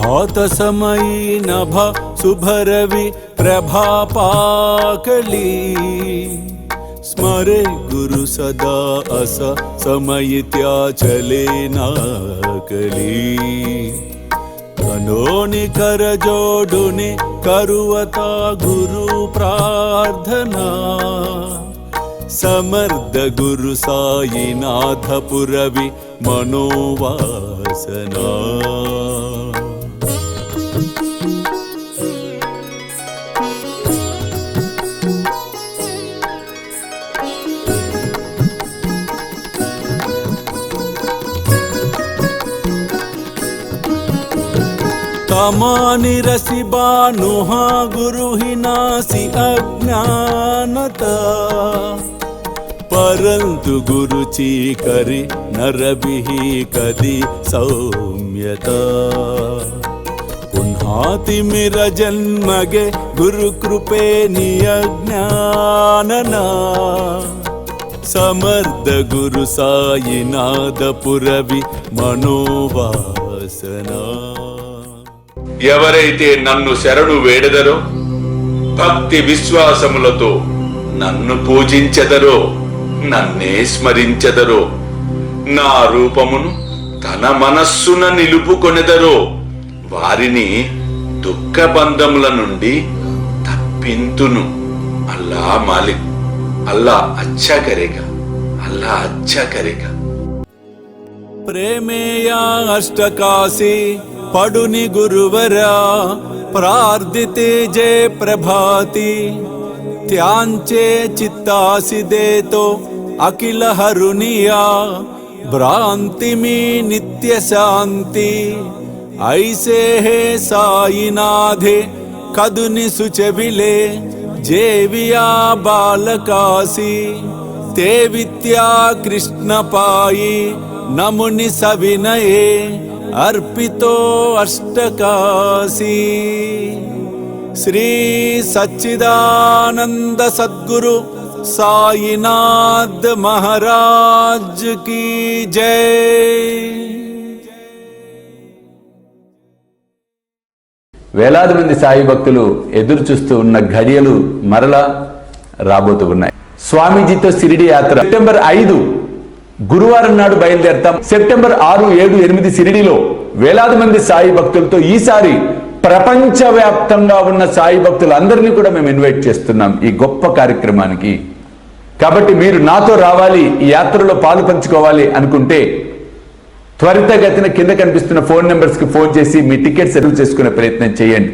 भात समयी नभ शुभरवि प्रभापाकली स्मरे गुरु सदा अस समयित्या चले नाकली कनोनि कर जोडुनि करुवता गुरु प्रार्थना समर्थ गुरु साईनाथ पुरवि मनोवासना तमानि रसि बानुहा गुरुहिनासि अज्ञानता परंतु गुरुची करी नरबिहि कदी सौम्यता पुन्हाति मेर जन्मगे गुरु कृपे नियज्ञानना समर्थ गुरु साईनाथ पुरवि मनोवासना ఎవరైతే నన్ను శరణు వేడెదరో భక్తి విశ్వాసములతో నన్ను పూజించెదరో నన్నే స్మరించెదరో నా రూపమును తన మనస్సున నిలుపుకొనెదరో వారిని దుఃఖ బంధముల నుండి తప్పింతును అల్లా మాలిక్ అల్లా అచ్చా కరేగా అల్లా అచ్చా కరేగా प्रेमेया अष्टकाशी पडुनि गुरुवरा प्रार्थिते जय प्रभाती त्यांचे चित्तासी देतो अखिल हरुनिया भ्रांति में नित्य शांति ऐसे है साईनाथे कदुनि सुचविले जेविया बालकासी ते विद्या कृष्ण पाई नमुनि सविनये अर्पितो अष्टकाशी श्री सच्चिदानंद सद्गुरु साईनाथ महाराज की जय। వేలాది మంది సాయి భక్తులు ఎదురు చూస్తూ ఉన్న ఘడియలు మరలా రాబోతూ ఉన్నాయి. స్వామీజీతో షిరిడి యాత్ర సెప్టెంబర్ 5 గురువారం నాడు బయలుదేరతాం. సెప్టెంబర్ 6, 7, 8 షిరిడిలో వేలాది మంది సాయి భక్తులతో ఈసారి ప్రపంచవ్యాప్తంగా ఉన్న సాయి భక్తులందరినీ కూడా మేము ఇన్వైట్ చేస్తున్నాం ఈ గొప్ప కార్యక్రమానికి. కాబట్టి మీరు నాతో రావాలి, ఈ యాత్రలో పాలు పంచుకోవాలి అనుకుంటే త్వరితగతిన కింద కనిపిస్తున్న ఫోన్ నెంబర్స్కి ఫోన్ చేసి మీ టికెట్స్ రిజర్వ్ చేసుకునే ప్రయత్నం చేయండి.